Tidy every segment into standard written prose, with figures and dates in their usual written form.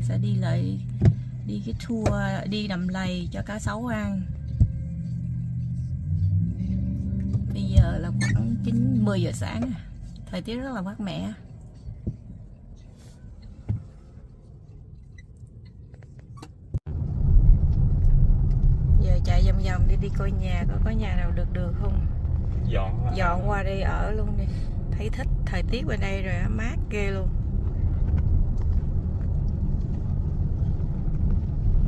sẽ đi cái tour đi đầm lầy cho cá sấu ăn. Bây giờ là khoảng 9-10 giờ sáng, thời tiết rất là mát mẻ. Giờ chạy vòng vòng đi coi nhà, có nhà nào được không? Dọn qua đây ở luôn đi. Thấy thích thời tiết bên đây rồi, mát ghê luôn.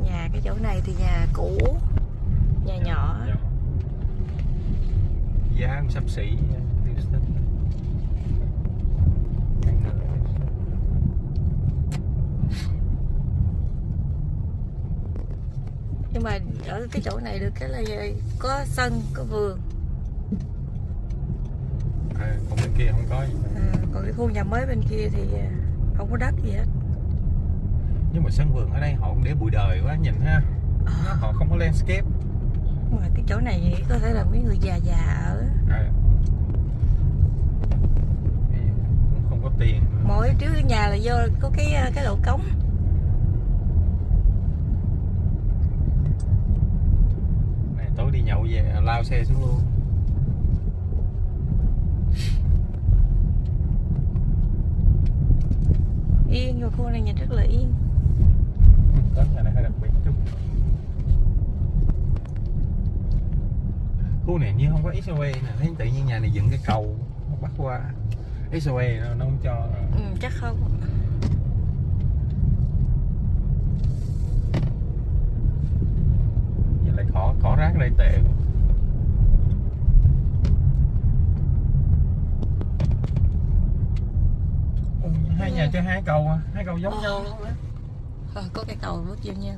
Nhà cái chỗ này thì nhà cũ, nhà nhỏ. Giá sắp xỉ. Nhưng mà ở cái chỗ này được cái là có sân, có vườn. Còn bên kia không có gì. Còn cái khu nhà mới bên kia thì không có đất gì hết. Nhưng mà sân vườn ở đây họ cũng để bụi đời quá nhìn ha. Họ không có landscape. Mà cái chỗ này có thể là mấy người già ở. Cũng không có tiền. Mỗi trước cái nhà là vô có cái lỗ cống. Này tối đi nhậu về lao xe xuống luôn. Yên, nhưng khu này nhìn rất là yên. Tết này hơi đặc biệt chút. Khu này như không có expressway nè, thấy tự nhiên nhà này dựng cái cầu nó bắt qua expressway nó không cho. Chắc không. Vậy lại cỏ rác đây tệ. Hai nhà chơi hai cầu giống nhau luôn đó. Có cái cầu bước vô nhà.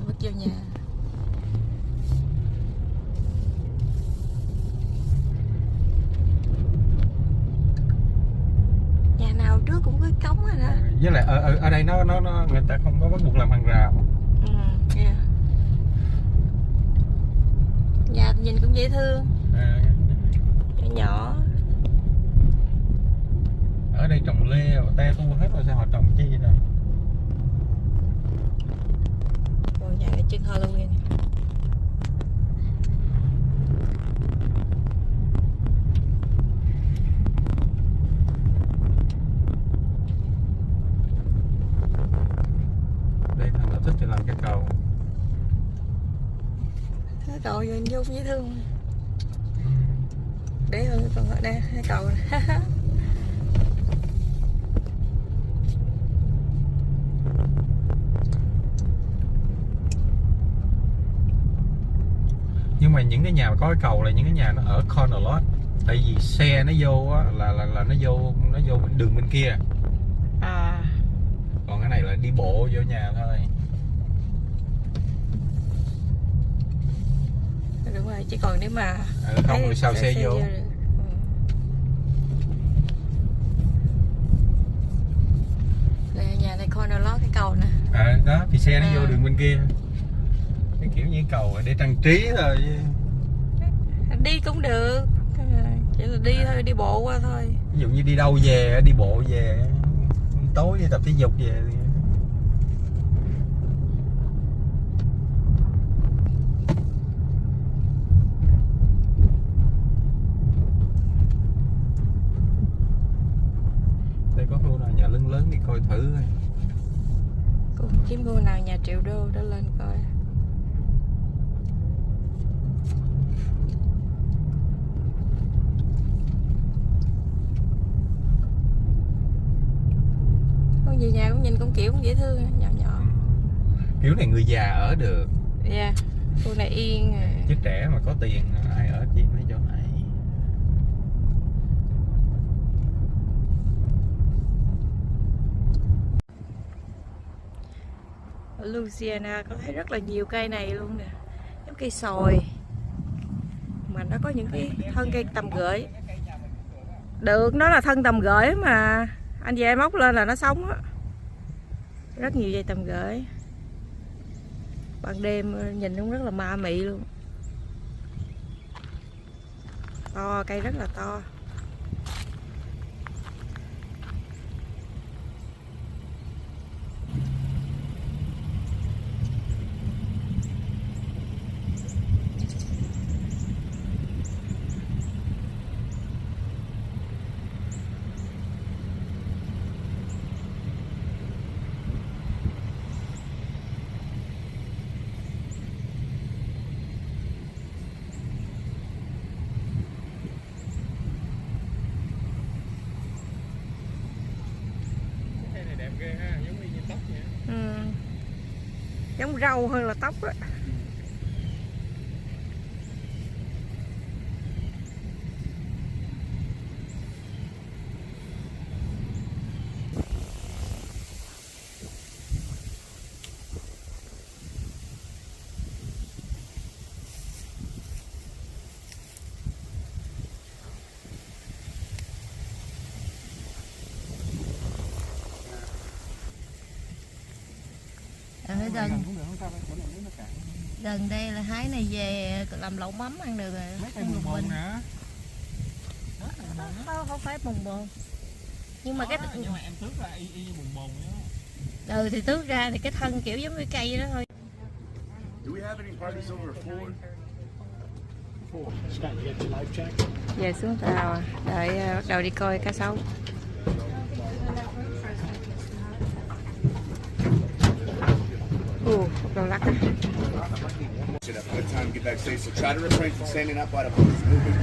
Nhà nào trước cũng có cống rồi đó. Với lại ở đây nó người ta không có bắt buộc làm hàng rào. Yeah. Nhà nhìn cũng dễ thương. Nhỏ. Ở đây trồng lê, te tu hết rồi sao họ trồng chi vậy đâu. Rồi nhà này chân Halloween. Đây thằng nào thích thì làm cái cầu. Cái cầu nhìn vô dễ thương. Để hơn còn ở đây cái cầu này. Nhưng mà những cái nhà mà có cái cầu là những cái nhà nó ở corner lot. Tại vì xe nó vô á, là nó vô đường bên kia. Còn cái này là đi bộ vô nhà thôi. Đúng rồi, chỉ còn nếu mà không rồi sao xe vô. Đây nhà này corner lot cái cầu nè. Đó thì xe nó vô đường bên kia. Cái kiểu như cầu để trang trí thôi. Đi cũng được, chỉ là đi thôi, đi bộ qua thôi. Ví dụ như đi đâu về, đi bộ về, tối đi tập thể dục về. Đây có khu nào nhà lớn đi coi thử coi. Cũng kiếm khu nào nhà triệu đô để lên coi. Về nhà cũng nhìn cũng kiểu cũng dễ thương, nhỏ. Kiểu này người già ở được. Dạ, khu này yên. Chứ trẻ mà có tiền ai ở chi mấy chỗ này. Ở Louisiana có thấy rất là nhiều cây này luôn nè, giống cây sồi mà nó có những cái thân cây tầm gửi. Được, nó là thân tầm gửi mà anh về móc lên là nó sống á. Rất nhiều dây tầm gửi. Ban đêm nhìn cũng rất là ma mị luôn. To, cây rất là to. Giống rau hơn là tóc đó. Ở gần đây là hái này về làm lẩu mắm ăn được rồi. Mấy cây bùn bồn nè. Không phải bùn bồn. Nhưng mà nhưng mà em tước ra y bùn bồn đó. Ừ thì tước ra thì cái thân kiểu giống như cây đó thôi. Do we have any parties over at 4? Về xuống tàu đợi bắt đầu đi coi cá sấu. Bắt đầu lắc á. Should have a good time, get back safe. So try to refrain from standing up while the boat is moving.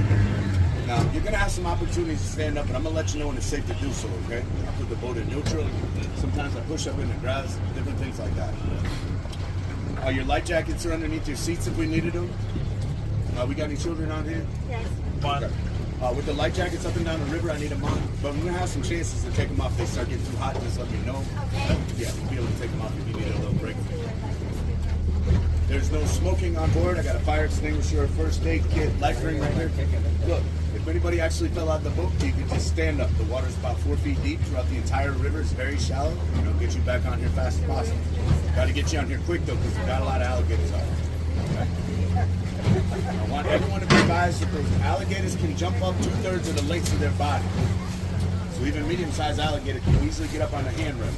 Now, you're going to have some opportunities to stand up, but I'm going to let you know when it's safe to do so, okay? I put the boat in neutral. Sometimes I push up in the grass, different things like that. Your life jackets are underneath your seats if we needed them. We got any children on here? Yes. Okay. With the life jackets up and down the river, I need them on. But we're going to have some chances to take them off. If they start getting too hot, just let me know. Okay. Yeah, we'll be able to take them off if you need a little break. There's no smoking on board. I got a fire extinguisher, first aid kit, life ring right here. Look, if anybody actually fell out the boat, you can just stand up. The water's about 4 feet deep throughout the entire river. It's very shallow. You know, get you back on here fast as possible. Got to get you on here quick though, because we got a lot of alligators out here. Okay? I want everyone to be advised that those alligators can jump up 2/3 of the length of their body. So even medium-sized alligators can easily get up on the handrail.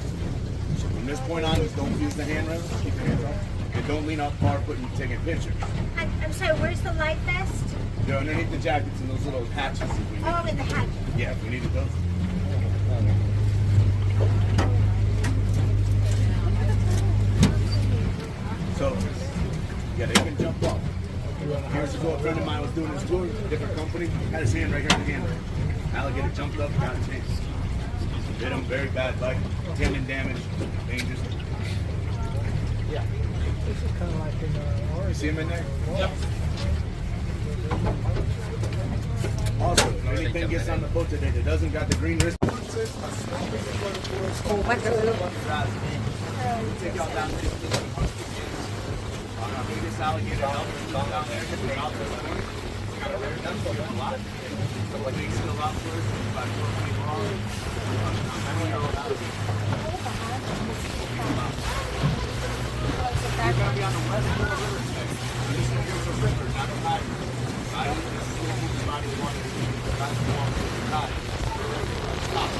So from this point on, just don't use the handrail. Keep your hands off. And don't lean up far taking pictures. I'm sorry, where's the life vest? They're underneath the jackets and those little hatches if we need. Oh, in the hat. Yeah, if we needed those. So, yeah, they can jump up. Here's what a friend of mine was doing his tour, different company, had his hand right here in the hand. Alligator jumped up, got a chance. Hit him very bad, like tendon damage, dangerous. Yeah. This is kind of like in Oregon. You see him in there? Yep. Also, if anything gets on the boat today that doesn't got the green wrist. Ồ, bắt rưỡi luôn. Take y'all down there. This alligator helped down there. Get out there. Got a very that's a lot. So what they still out for is about 4 feet long. You're gonna be on the west shore of the river today. So this one here's a river, not a tide. This is gonna keep the body water. That's the one with the tide. Stop.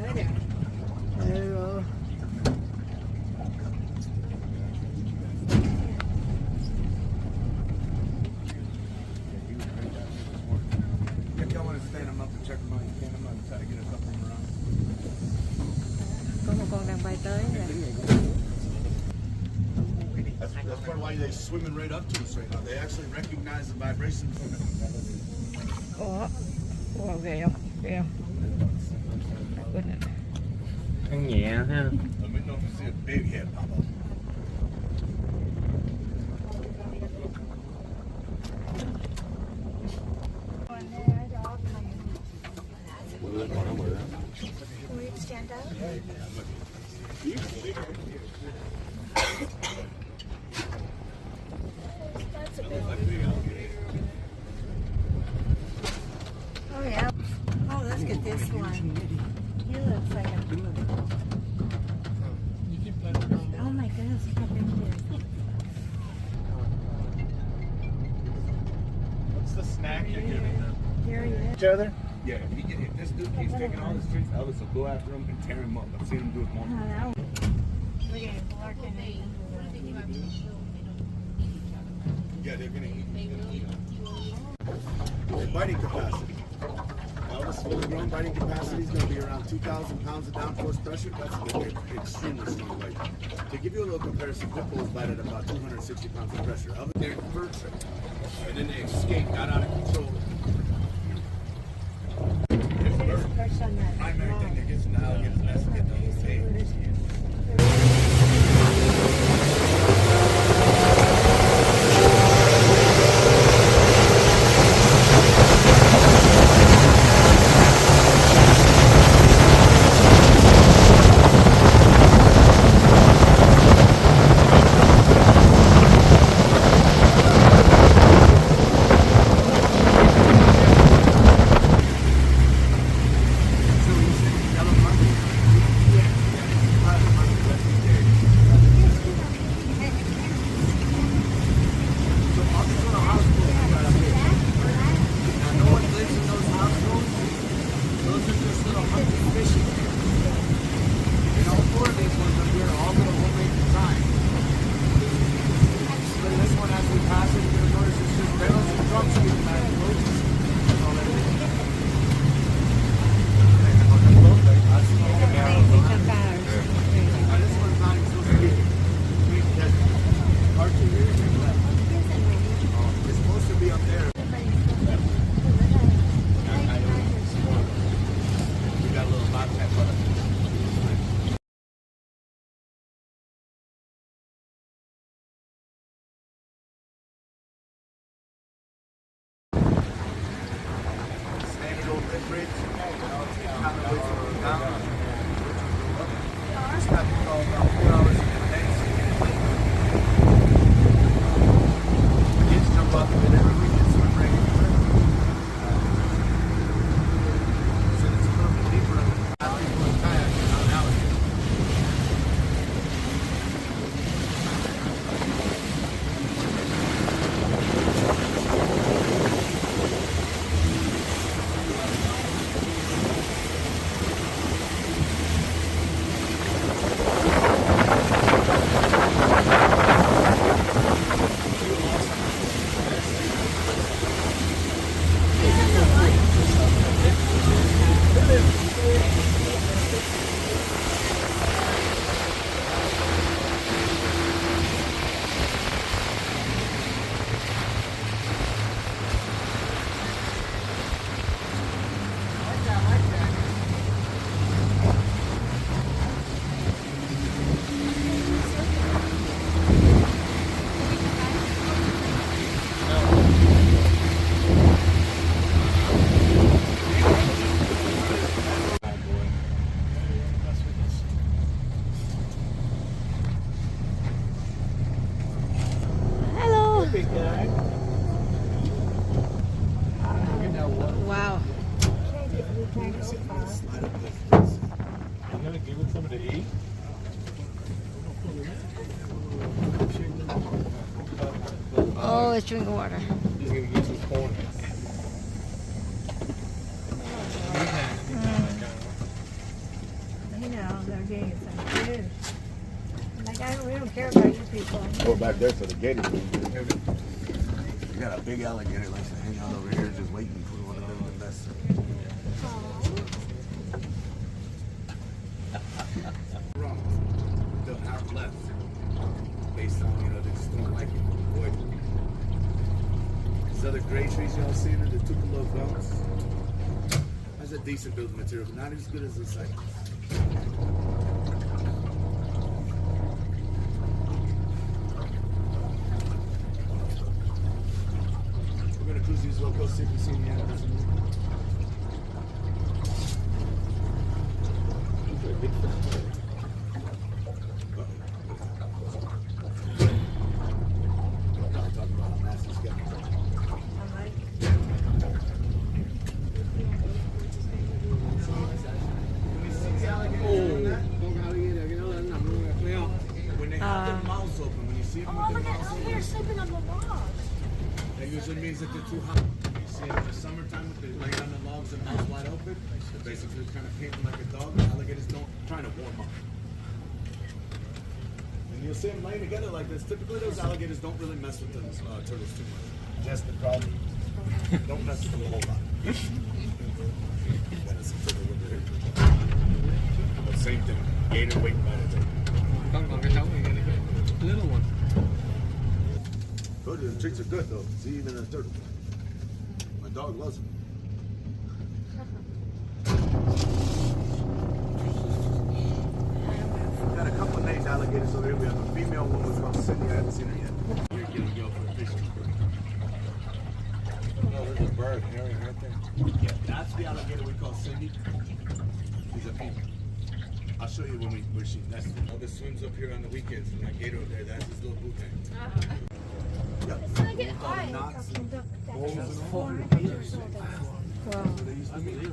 Ừ. If y'all want to stand them up and check them out, you can. I'm going to try to get a couple of them around. Có một con đang bay tới nè. That's part of why they're swimming right up to us right now. They actually recognize the vibrations. Ủa, ủa ghê không? Ghê không? Quên rồi. Ăn nhẹ ha. Let me know if you see a big head pop up. Will you stand up? That's a big one. Oh yeah. Oh, let's get this one. He looks like a... Oh my goodness, look how big it is. What's the snack you're giving them? There he is. Each other? Yeah, if this dude keeps taking all the streets, Elvis will go after him and tear him up. I've seen him do it multiple times. Yeah, they're gonna eat. The biting capacity. Elvis' fully grown biting capacity is going to be around 2,000 pounds of downforce pressure. That's an extremely strong bite. To give you a little comparison, pit bulls bite at about 260 pounds of pressure. Elvis, they're fur trip, and then they escape, got out of control. Primary thing that gets them to alligators nest and get those tails. Wow. I'm gonna give it something to eat. Oh, it's drinking water. He's gonna get some corn. again. Thank you. Like, we don't care about you people. Go back there for the gators. You got a big alligator likes to hang out over here just waiting for one of them to mess. Wrong. They'll have left. Based on, they just don't like it. Avoid it. These other gray trees y'all seen in the Tupelo gums. That's a decent building material, but not as good as this site. We're gonna cruise these locals, see if we see any animals. Talking about how nasty it's getting. When they have their mouths open, when you see them Oh, with look their at mouths how open, they're sleeping on the log. that usually means that they're too hot. You see it in the summertime, if they're laying on the logs and mouths wide open, they're basically kind of painting like a dog. The alligators don't trying to warm up. And you'll see them laying together like this. Typically, those alligators don't really mess with the turtles too much. Just the problem. Don't mess with them a whole lot. That is a turtle with their But same thing. Gator waiting by the turtle. Little one. Told you the treats are good though. See, even a turtle. My dog loves them. We got a couple of named alligators over here. We have a female one was called Cindy. I haven't seen her yet. We're gonna go for a picture. No, there's a bird herring right there. Yeah, that's the alligator we call Cindy. She's a female. I'll show you where she nests. This swims up here on the weekends, and that gator over there, that's his little boot tank. Yeah. I get high. Knots and That- holes and all. 400 years. Where they used to be.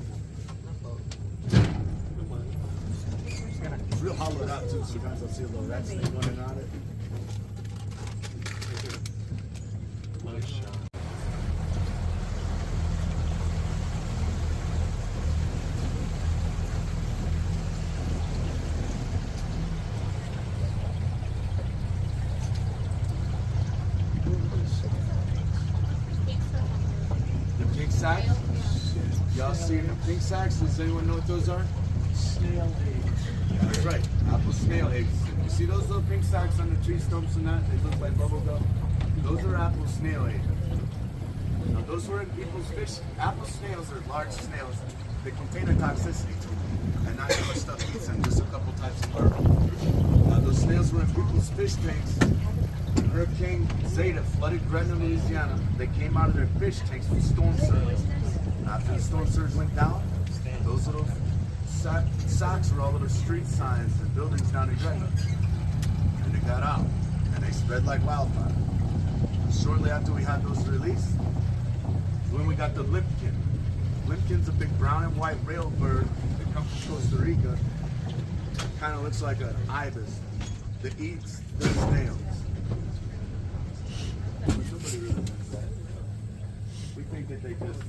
It's real hollowed out too. Sometimes I'll see a little rat snake running on it. The pink sacks? Y'all see the pink sacks? Does anyone know what those are? Snail eggs. That's right, apple snail eggs. You see those little pink sacks on the tree stumps and that? They look like bubble gum. Those are apple snail eggs. Now those were in people's fish. Apple snails are large snails. They contain a toxicity to them. And not too much stuff eats them, just a couple types of bird. Now those snails were in people's fish tanks. When Hurricane Zeta flooded Gretna, Louisiana, they came out of their fish tanks with storm surge. After the storm surge went down, those little socks were all over street signs and buildings down in Gretna. And they got out, and they spread like wildfire. Shortly after we had those released, when we got the limpkin. Limpkin's a big brown and white rail bird that comes from Costa Rica. Kind of looks like an ibis that eats the snails. Nobody really knows that. We think that they just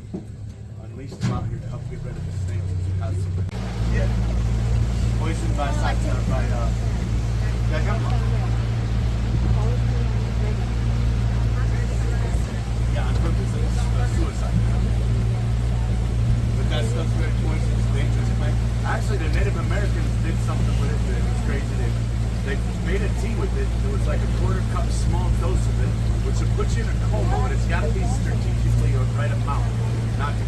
unleashed them out here to help get rid of the snails. Yeah. Poisoned by yeah, on purpose. It's suicide. But that stuff's very poisonous, dangerous plant. Actually, the Native Americans did something with it that was crazy. They made a tea with it. It was like a quarter cup small dose of it, which would put you in a coma, but it's got to be strategically or right amount.